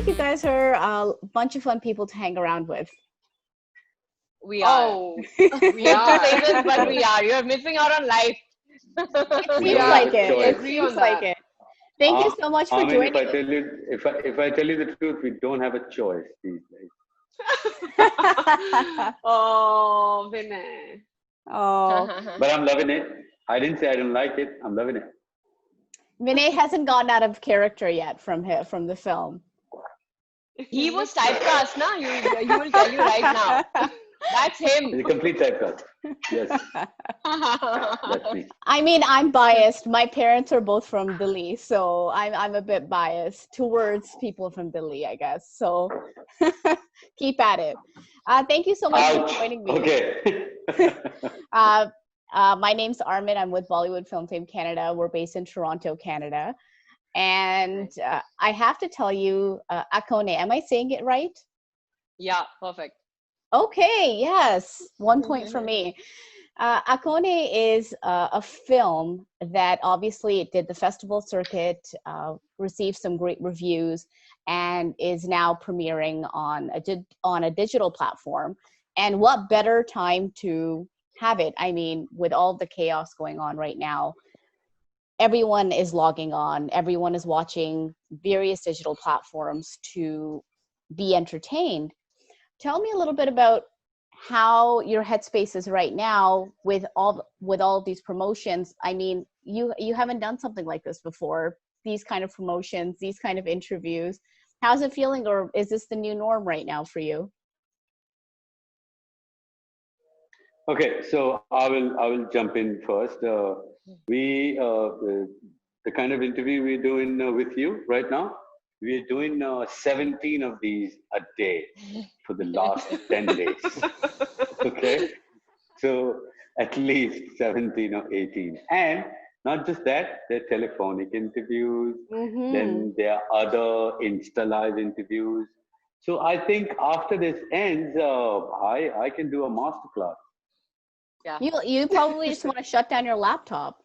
like you guys are a bunch of fun people to hang around with. We are. Oh, We hate to say this, but we are. You're missing out on life. It We seems don't like have a it. choice. It agree seems on like that. it. Thank you so much for I mean, joining if I us. tell you, if I tell you the truth, we don't have a choice these days. oh, Vinay. Oh, But I'm loving it. I didn't say I don't like it. I'm loving it. Vinay hasn't gotten out of character yet from the film. He was typecast, na? You will tell you right now. That's It's a him. complete typecast. Yes, that's me. I mean, I'm biased. My parents are both from Delhi, so I'm a bit biased towards people from Delhi, I guess. So keep at it. Thank you so much for Ouch. joining me. Okay. My name's Armin. I'm with Bollywood Film Fame Canada. We're based in Toronto, Canada. And I have to tell you, Axone, am I saying it right? Yeah, perfect. Okay, yes. 1 point for me. Axone is a film that obviously it did the festival circuit, received some great reviews, and is now premiering on a digital platform. And what better time to have it? I mean, with all the chaos going on right now, everyone is logging on, everyone is watching various digital platforms to be entertained. Tell me a little bit about how your headspace is right now with all these promotions. I mean, you haven't done something like this before, these kind of promotions, these kind of interviews. How's it feeling, or is this the new norm right now for you? Okay, so I will jump in first. We the kind of interview we're doing with you right now, we're doing 17 of these a day for the last 10 days. Okay, so at least 17 or 18, and not just that, there are telephonic interviews. Mm-hmm. Then there are other Insta live interviews. So I think after this ends, I can do a masterclass. Yeah. You probably just want to shut down your laptop.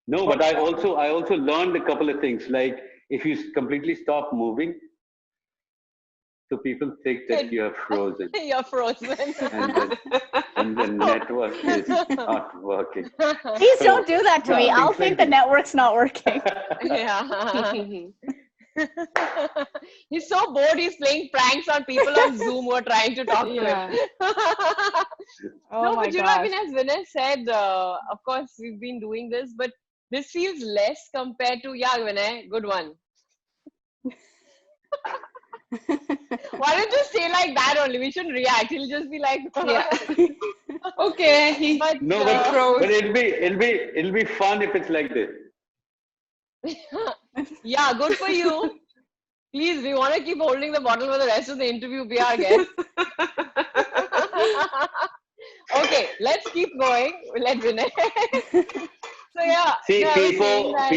No, but I also learned a couple of things. Like if you completely stop moving, so people think that you are frozen, You're frozen. and the network is not working. Please So don't do that to me. I'll things think like the this. network's not working. Yeah. He's so bored, he's playing pranks on people on Zoom who are trying to talk to Yeah. him. Oh No, my but I mean, gosh. as Vinay said, of course, we've been doing this, but this feels less compared to, yeah, Vinay, good one. Why don't you say like that only? We shouldn't react. He'll just be like, Yeah. Okay. but No, He froze. but it'll be fun if it's like this. yeah, good for you. Please, we want to keep holding the bottle for the rest of the interview. Be our guest. Okay, let's keep going. Let Vinay. So yeah, See, no, I was saying that.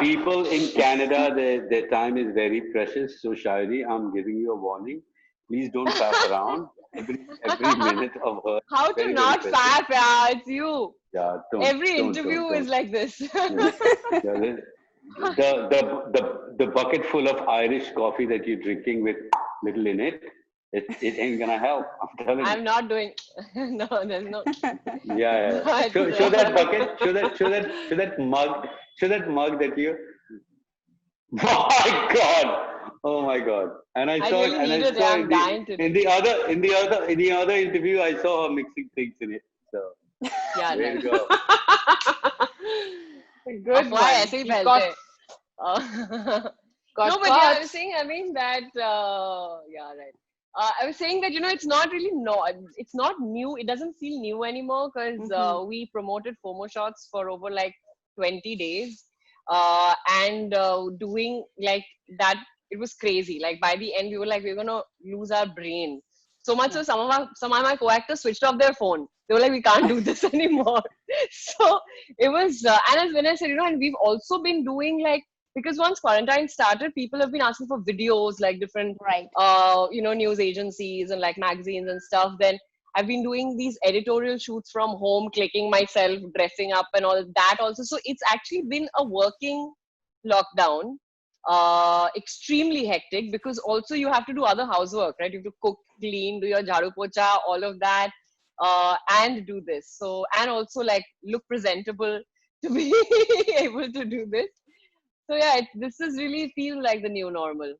people in Canada, their time is very precious. So, Shairi, I'm giving you a warning. Please don't faff around. Every minute of her How is to very, very not precious. faff? Yeah, it's you. Yeah, Every don't, interview is don't. like this. Yeah. Yeah, the bucket full of Irish coffee that you're drinking with little in it, it ain't gonna help. I'm telling you. I'm not doing. No, there's no. Yeah, yeah. But, Show that bucket. Show that mug that you. My God! Oh my God! And I I saw really it, and need I it. Yeah, saw I'm dying to. in the other interview, I saw her mixing things in it. So Yeah, way to nice. go. Good Of one. why ऐसे ही He फैलते हैं. got No, but yeah, I caught. was saying, I mean that, yeah, right. I was saying that, it's not really, no, it's not new. It doesn't feel new anymore because we promoted FOMO shots for over like 20 days. And doing like that, it was crazy. Like by the end, we were like, we're going to lose our brain. So much so some of my co-actors switched off their phone. They were like, we can't do this anymore. So it was, and as Vinay said, and we've also been doing like, because once quarantine started, people have been asking for videos, like different, Right. news agencies and like magazines and stuff. Then I've been doing these editorial shoots from home, clicking myself, dressing up and all that also. So it's actually been a working lockdown. extremely hectic, because also you have to do other housework, right? You have to cook, clean, do your jharu pocha, all of that, and do this. So, and also like look presentable to be able to do this. So yeah, this is really feel like the new normal.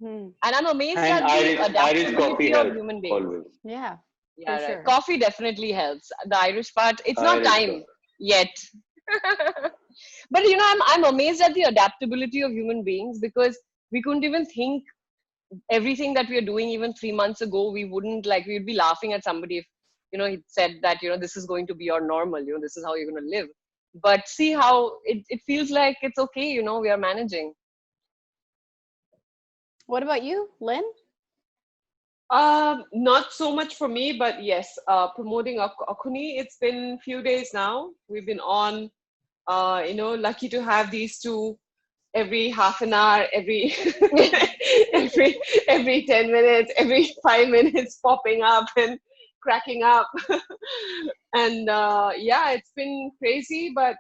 Hmm. And I'm amazed And at the Irish coffee adaptability of helps human beings. always. Yeah, for Yeah, right. sure. Coffee definitely helps. The Irish part, it's not Irish time coffee. yet. But you know, I'm amazed at the adaptability of human beings, because we couldn't even think everything that we are doing even 3 months ago. We wouldn't, like, we'd be laughing at somebody if, you know, he said that, you know, this is going to be your normal, you know, this is how you're going to live. But see how it feels like it's okay, you know, we are managing. What about you, Lynn? Not so much for me, but yes, promoting Akuni. It's been few days now. We've been on, lucky to have these two every half an hour, every every every 10 minutes, every 5 minutes popping up and cracking up. And yeah, it's been crazy, but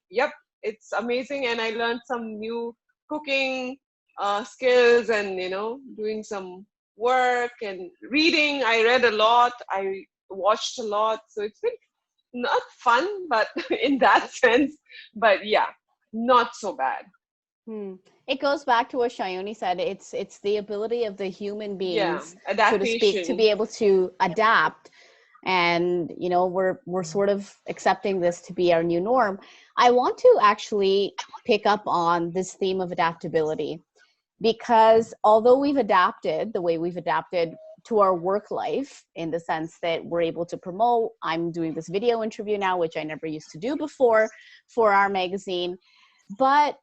yep, it's amazing. And I learned some new cooking skills, and doing some work and reading. I read a lot, I watched a lot, so it's been not fun, but in that sense, but yeah, not so bad. Hmm. It goes back to what Shayoni said. It's the ability of the human Yeah, beings, so to speak, to be adaptation. able to adapt. And we're sort of accepting this to be our new norm. I want to actually pick up on this theme of adaptability, because although we've adapted the way we've adapted to our work life, in the sense that we're able to promote, I'm doing this video interview now, which I never used to do before for our magazine, but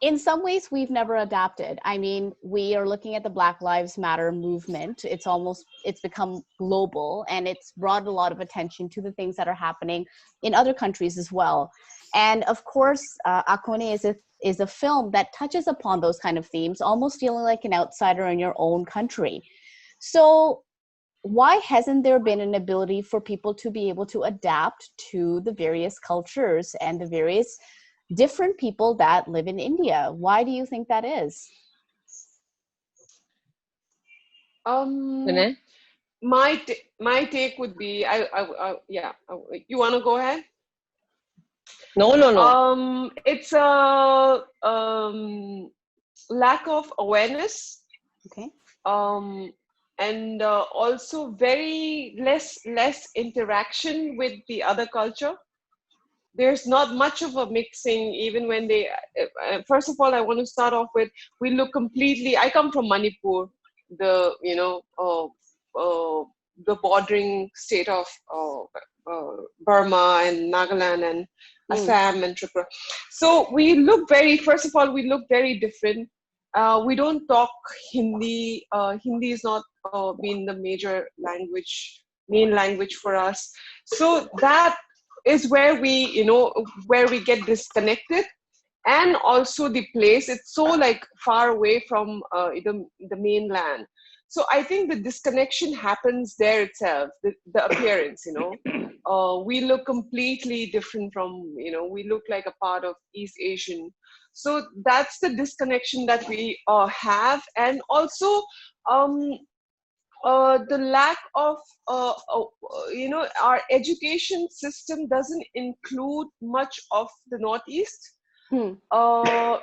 in some ways we've never adapted. I mean, we are looking at the Black Lives Matter movement. It's become global, and it's brought a lot of attention to the things that are happening in other countries as well. And of course, Akone is a film that touches upon those kind of themes, almost feeling like an outsider in your own country. So why hasn't there been an ability for people to be able to adapt to the various cultures and the various different people that live in India? Why do you think that is? Um, Vinay? my take would be, yeah. You want to go ahead? No, no, no. It's a lack of awareness, Okay. um, and also very less interaction with the other culture. There's not much of a mixing, even when they first of all, I want to start off with, we look completely, I come from Manipur, the uh, the bordering state of Burma and Nagaland and Mm. Assam and Tripura. So we look very, first of all, we look very different. We don't talk Hindi. Hindi is not been the major language, main language for us. So that is where we get disconnected. And also the place, it's so like far away from the mainland. So I think the disconnection happens there itself, the appearance. We look completely different from, we look like a part of East Asian. So that's the disconnection that we have. And also um, the lack of our education system doesn't include much of the Northeast. Hmm. uh,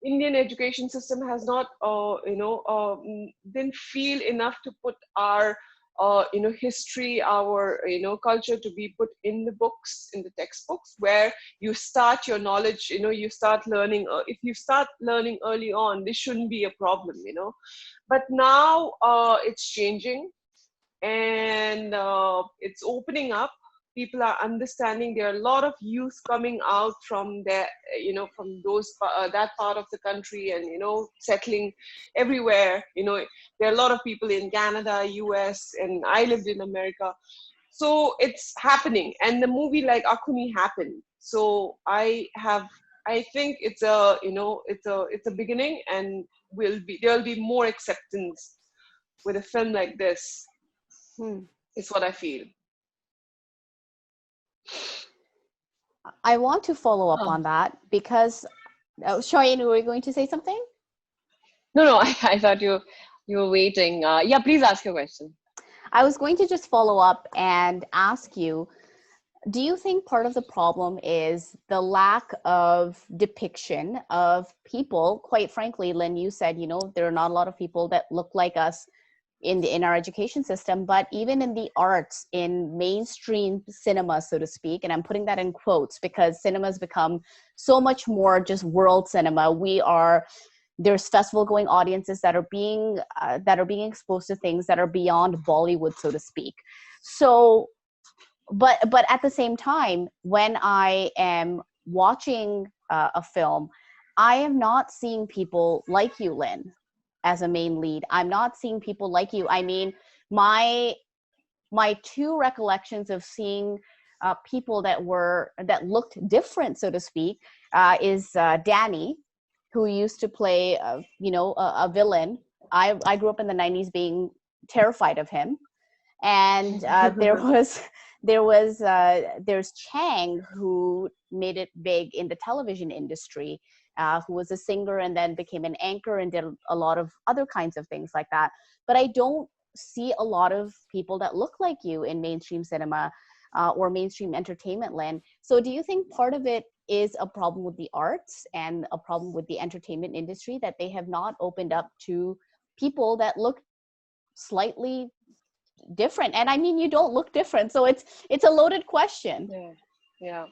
Indian education system has not didn't feel enough to put our history, our culture, to be put in the books, in the textbooks, where you start your knowledge. You start learning. If you start learning early on, this shouldn't be a problem. But now it's changing, and it's opening up. People are understanding. There are a lot of youth coming out from there, from that part of the country, and settling everywhere. There are a lot of people in Canada, US, and I lived in America. So it's happening, and the movie like Akuni happened. So I think it's a beginning, and there'll be more acceptance with a film like this. Hmm. Is what I feel. I want to follow up Oh. on that, because Oh, Shayani, were you going to say something? No, I thought you were waiting. Yeah, please ask your question. I was going to just follow up and ask you, do you think part of the problem is the lack of depiction of people? Quite frankly, Lynn, you said, there are not a lot of people that look like us in our education system, but even in the arts, in mainstream cinema, so to speak, and I'm putting that in quotes because cinema's become so much more just world cinema. There's festival going audiences that are being exposed to things that are beyond Bollywood, so to speak. So but at the same time, when I am watching a film, I am not seeing people like you, Lynn, as a main lead. I'm not seeing people like you. I mean, my two recollections of seeing people that looked different, so to speak, is Danny, who used to play a villain. I grew up in the 90s being terrified of him. And there's Chang, who made it big in the television industry, who was a singer and then became an anchor and did a lot of other kinds of things like that. But I don't see a lot of people that look like you in mainstream cinema or mainstream entertainment land. So do you think part of it is a problem with the arts and a problem with the entertainment industry, that they have not opened up to people that look slightly different? And I mean, you don't look different, so it's a loaded question. Yeah.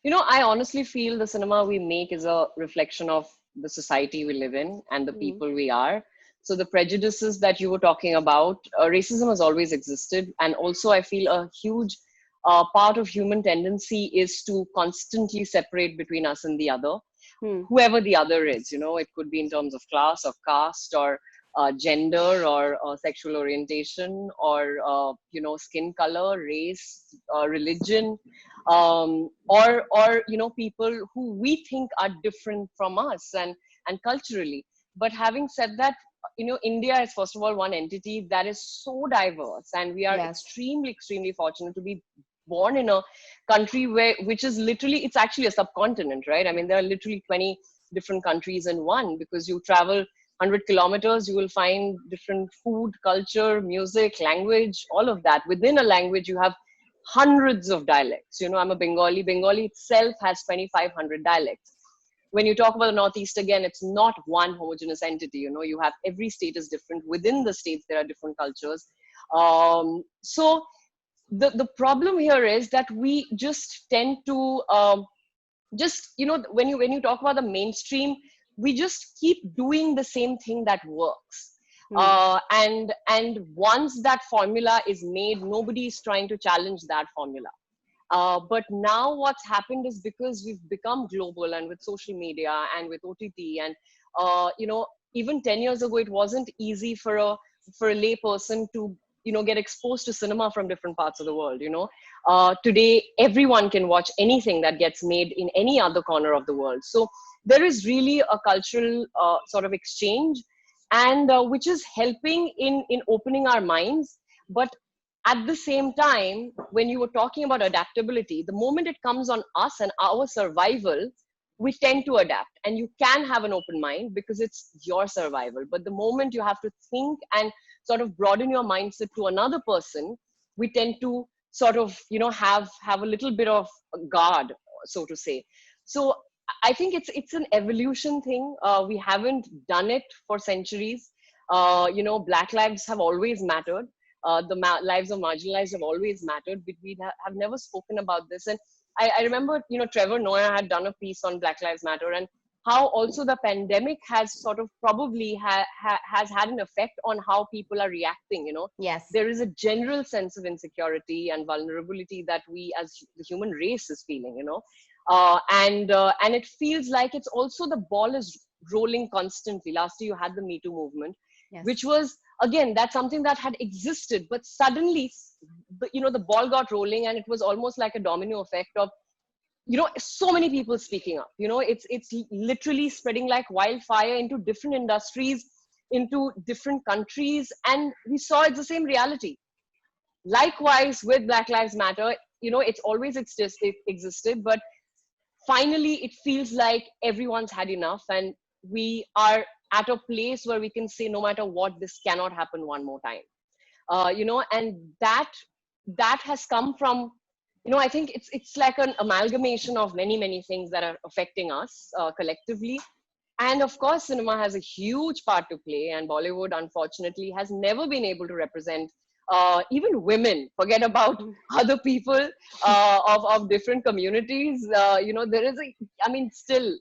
I honestly feel the cinema we make is a reflection of the society we live in and the people we are. So the prejudices that you were talking about, racism has always existed. And also I feel a huge part of human tendency is to constantly separate between us and the other, whoever the other is. It could be in terms of class or caste or gender or sexual orientation or skin color, race, religion, or people who we think are different from us and culturally. But having said that, India is first of all one entity that is so diverse, and we are extremely fortunate to be born in a country which is literally, it's actually a subcontinent, right? I mean, there are literally 20 different countries in one, because you travel 100 kilometers, you will find different food, culture, music, language, all of that. Within a language, you have hundreds of dialects. I'm a Bengali. Bengali itself has 2,500 dialects. When you talk about the Northeast, again, it's not one homogeneous entity. You have, every state is different. Within the states, there are different cultures. So the problem here is that we just tend to when you talk about the mainstream, we just keep doing the same thing that works. And once that formula is made, nobody is trying to challenge that formula. But now what's happened is, because we've become global, and with social media and with OTT, and even 10 years ago, it wasn't easy for a lay person to get exposed to cinema from different parts of the world. Today everyone can watch anything that gets made in any other corner of the world. So there is really a cultural sort of exchange, and which is helping in opening our minds. But at the same time, when you were talking about adaptability, the moment it comes on us and our survival, we tend to adapt. And you can have an open mind because it's your survival. But the moment you have to think and sort of broaden your mindset to another person, we tend to sort of have a little bit of guard, so to say. So I think it's an evolution thing. We haven't done it for centuries. Black lives have always mattered. Lives of marginalized have always mattered, but we have never spoken about this. And I remember, Trevor Noah had done a piece on Black Lives Matter, and how also the pandemic has sort of probably has had an effect on how people are reacting. Yes. There is a general sense of insecurity and vulnerability that we as the human race is feeling, and it feels like it's also, the ball is rolling constantly. Last year you had the Me Too movement, which was, again, that's something that had existed, but suddenly the ball got rolling, and it was almost like a domino effect of so many people speaking up. It's literally spreading like wildfire into different industries, into different countries, and we saw it's the same reality. Likewise with Black Lives Matter, it's always existed, but finally it feels like everyone's had enough, and we are at a place where we can say no matter what, this cannot happen one more time. And that has come from, I think it's like an amalgamation of many things that are affecting us collectively. And of course, cinema has a huge part to play, and Bollywood, unfortunately, has never been able to represent even women. Forget about other people of different communities. There is still,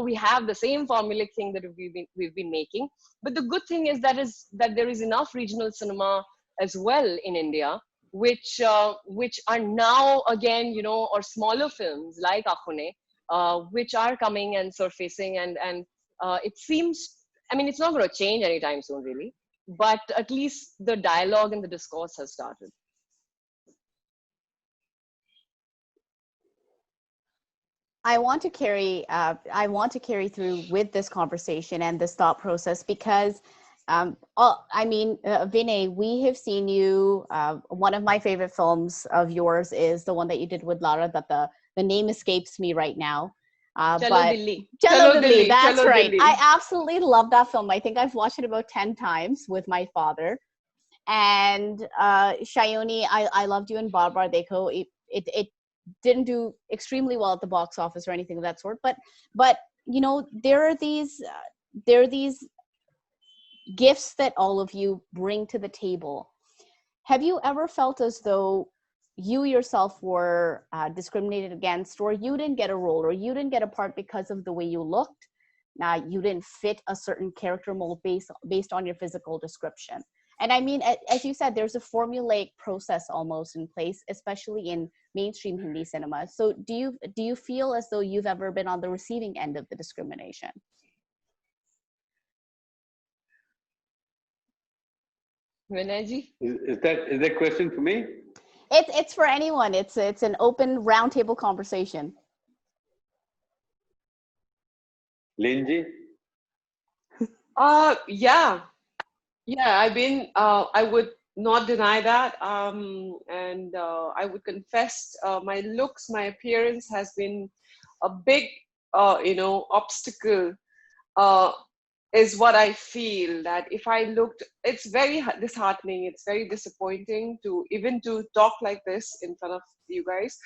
we have the same formulaic thing that we've been making. But the good thing is that there is enough regional cinema as well in India, which are now again, or smaller films like Axone, which are coming and surfacing, and it seems, it's not going to change anytime soon, really, but at least the dialogue and the discourse has started. I want to carry through with this conversation and this thought process because, Vinay, we have seen you. One of my favorite films of yours is the one that you did with Lara. That the name escapes me right now. Chalo Dilli. Chalo Dilli, that's Chalo right. Dilli. I absolutely love that film. I think I've watched it about 10 times with my father. And Sayani, I loved you in Bar Bar Dekho. It didn't do extremely well at the box office or anything of that sort. But there are these gifts that all of you bring to the table. Have you ever felt as though you yourself were discriminated against, or you didn't get a role, or you didn't get a part because of the way you looked? You didn't fit a certain character mold based on your physical description. And I mean, as you said, there's a formulaic process almost in place, especially in mainstream Hindi cinema. So do you feel as though you've ever been on the receiving end of the discrimination? Vinay ji? Is that question for me? It's for anyone. It's an open roundtable conversation. Linji? Yeah. I've been, I would not deny that. And I would confess my looks, my appearance has been a big, obstacle, is what I feel. That if I looked, it's very disheartening. It's very disappointing to talk like this in front of you guys.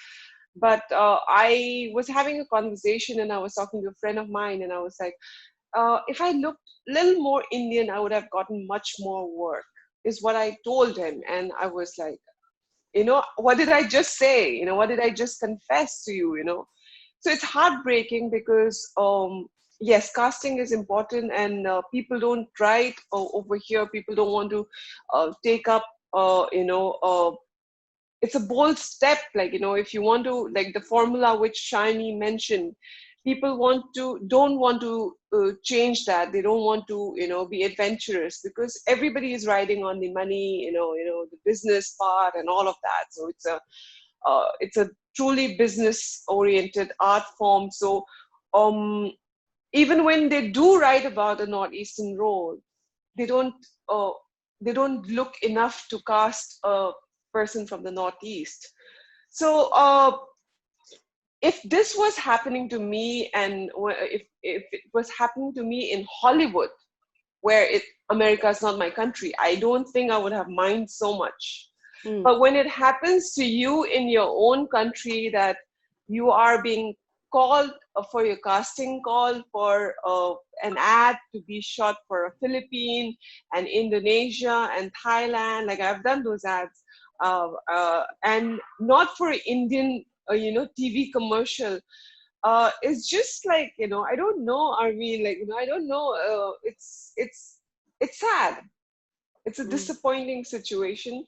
But I was having a conversation and I was talking to a friend of mine and I was like, if I looked a little more Indian, I would have gotten much more work, is what I told him. And I was like, what did I just say? What did I just confess to you? So it's heartbreaking because, yes, casting is important, and people don't write over here. People don't want to take up, it's a bold step. Like, if you want to, like the formula which Shiny mentioned, people don't want to change that. They don't want to, be adventurous, because everybody is riding on the money, the business part and all of that. So it's a truly business oriented art form. So even when they do write about a Northeastern role, they don't look enough to cast a person from the Northeast. So if this was happening to me, and if it was happening to me in Hollywood, where America is not my country, I don't think I would have minded so much. But when it happens to you in your own country, that you are being called for your casting call for an ad to be shot for a Philippine and Indonesia and Thailand, like I've done those ads, and not for Indian TV commercial, it's just like, I don't know, Armin, like, I don't know, it's sad. It's a disappointing situation.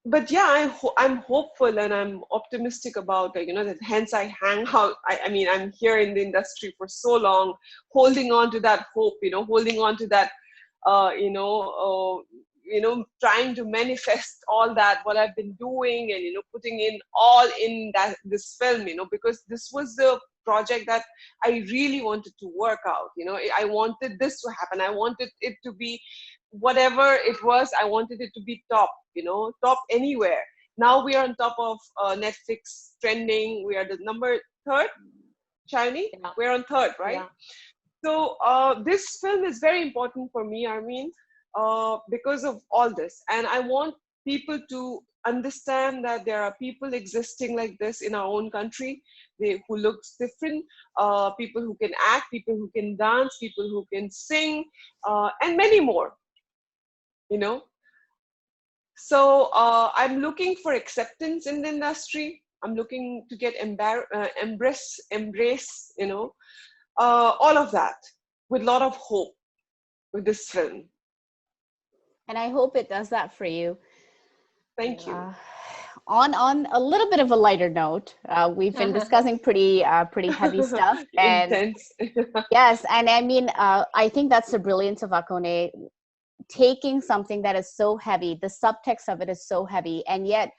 But yeah, I'm hopeful and I'm optimistic about, like, that hence I hang out. I mean, I'm here in the industry for so long, holding on to that hope, holding on to that, trying to manifest all that, what I've been doing, and, putting in all in this film, because this was the project that I really wanted to work out. I wanted this to happen. I wanted it to be whatever it was. I wanted it to be top, top anywhere. Now we are on top of Netflix trending. We are the number third, Shiny. Yeah. We're on third, right? Yeah. So this film is very important for me, Armin, because of all this. And I want people to understand that there are people existing like this in our own country, who looks different, people who can act, people who can dance, people who can sing, and many more, you know. So I'm looking for acceptance in the industry. I'm looking to get embrace, you know, all of that with a lot of hope with this film. And I hope it does that for you. Thank you. On a little bit of a lighter note, we've been discussing pretty heavy stuff. And Intense. yes, and I mean, I think that's the brilliance of Axone, taking something that is so heavy, the subtext of it is so heavy, and yet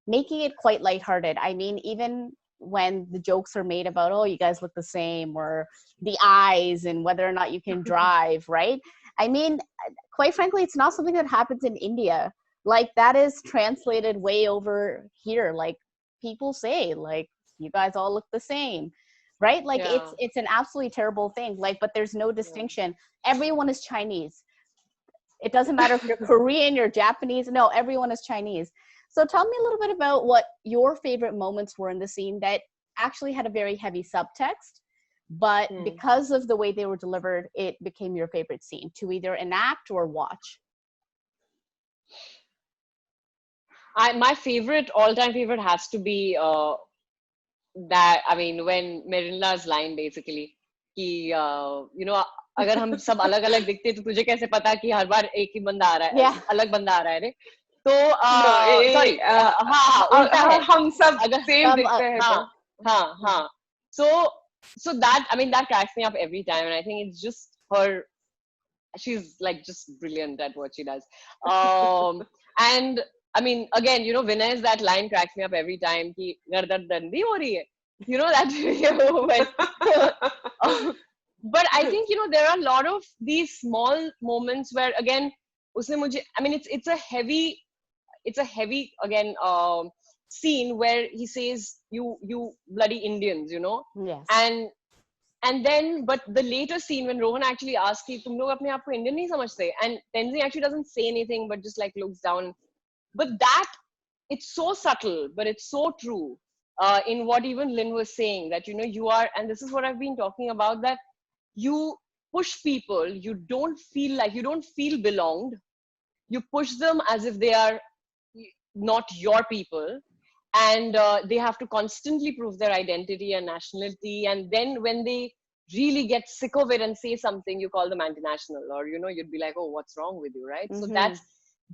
making it quite lighthearted. I mean, even when the jokes are made about, oh, you guys look the same, or the eyes, and whether or not you can drive, right? I mean, quite frankly, it's not something that happens in India. Like, that is translated way over here. Like, people say, like, you guys all look the same, right? Like, Yeah. it's an absolutely terrible thing. Like, but there's no distinction. Everyone is Chinese. It doesn't matter if you're Korean, you're Japanese. No, everyone is Chinese. So tell me a little bit about what your favorite moments were in the scene that actually had a very heavy subtext, but because of the way they were delivered, it became your favorite scene to either enact or watch. My favorite, all-time favorite has to be that, I mean, when Merinda's line basically, कि, you know, अगर हम सब अलग अलग दिखते तो तुझे कैसे पता कि हर बार एक ही बंदा आ रहा है, अलग बंदा आ रहा है रे, तो sorry, हाँ उल्टा है, हम सब same दिखते हैं, हाँ, so that, I mean, that cracks me up every time, and I think it's just her, she's like just brilliant at what she does. And I mean, again, you know, Vinay's that line cracks me up every time. Ki gardar dandi ho rahi hai. You know that video when, but I think, you know, there are a lot of these small moments where, again, usne mujhe, I mean, it's a heavy again scene where he says, you bloody Indians, you know. Yes. And then, but the later scene when Rohan actually asks, कि तुम लोग अपने आप को Indian नहीं समझते, and Tenzing actually doesn't say anything but just like looks down. But that, it's so subtle, but it's so true in what even Lynn was saying, that, you know, you are, and this is what I've been talking about, that you push people, you don't feel belonged. You push them as if they are not your people. And they have to constantly prove their identity and nationality. And then when they really get sick of it and say something, you call them anti-national, or, you know, you'd be like, oh, what's wrong with you, right? So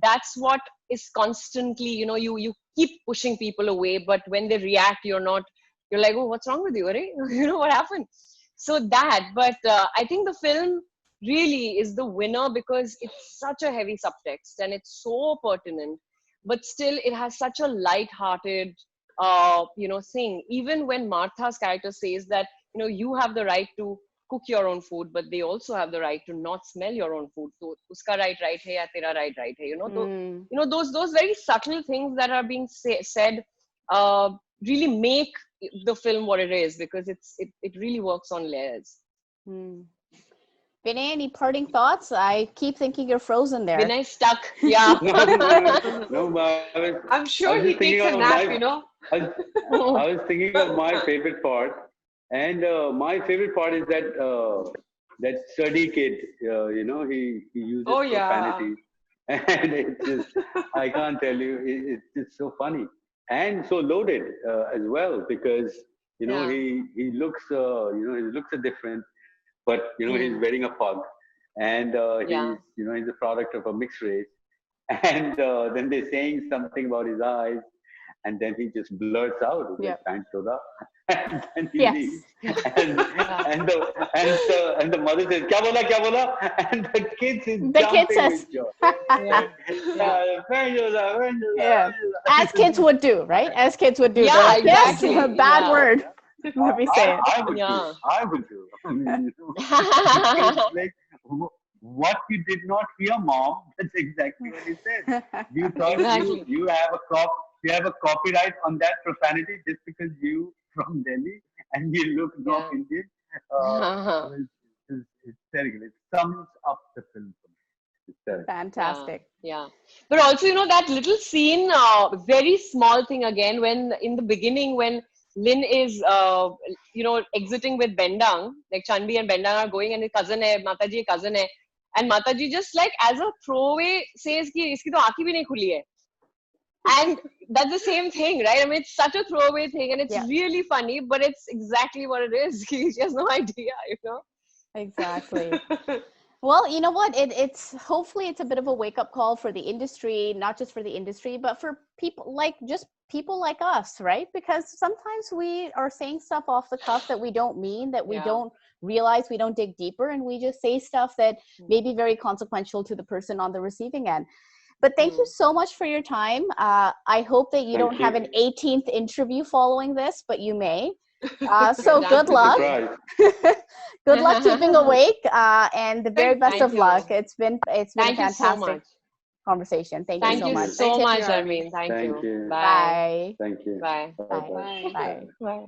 that's what is constantly, you know, you keep pushing people away, but when they react, you're like, oh, what's wrong with you, right? You know, what happened? So that, but I think the film really is the winner because it's such a heavy subtext and it's so pertinent. But still, it has such a light-hearted, you know, thing. Even when Martha's character says that, you know, you have the right to cook your own food, but they also have the right to not smell your own food. So, uska right hai ya tera right hai, you know. So, you know, those very subtle things that are being said really make the film what it is, because it really works on layers. Vinay, any parting thoughts? I keep thinking you're frozen there. Vinay stuck. Yeah. No, I'm sure he takes a nap, you know. I was thinking of my favorite part, and my favorite part is that sturdy kid. You know, he uses profanity, and it's just, I can't tell you, it's just so funny and so loaded as well, because, you know, he looks you know, his looks are different. But, you know, he's wearing a pug, and he's, you know, he's a product of a mixed race. And then they're saying something about his eyes, and then he just blurts out, "Thanks, Soda," and then he leaves. And the mother says, "Kya bola, kya bola?" And the kid is jumping with joy. As kids would do, right? As kids would do. Yeah, exactly. Yes, a bad word. Let me say it. I would do. I mean, you know, like, what you did not hear, Mom, that's exactly what he said. You thought you have a crop, you have a copyright on that profanity just because you from Delhi and you look North Indian, it's terrible. It sums up the film for me. It's terrible. Fantastic. Yeah. But also, that little scene, very small thing again, when in the beginning, when Lin is, exiting with Bendang, like Chanbi and Bendang are going, and his cousin hai, Mataji cousin hai, and Mataji just like as a throwaway says ki iski to aankhi bhi nahi khuli hai. And that's the same thing, right? I mean, it's such a throwaway thing, and it's really funny, but it's exactly what it is. She has no idea, Exactly. Well, you know what? It's hopefully it's a bit of a wake-up call for the industry, not just for the industry, but for people like us, right? Because sometimes we are saying stuff off the cuff that we don't mean, that we don't realize, we don't dig deeper, and we just say stuff that may be very consequential to the person on the receiving end. But thank you so much for your time. I hope that you don't have an 18th interview following this, but you may. So good luck. Good luck keeping awake, and the very best of luck. It's been a fantastic conversation. Thank you so much. Thank you so much, Armin. Thank you. Bye. Thank you. Bye. Bye. Bye. Bye.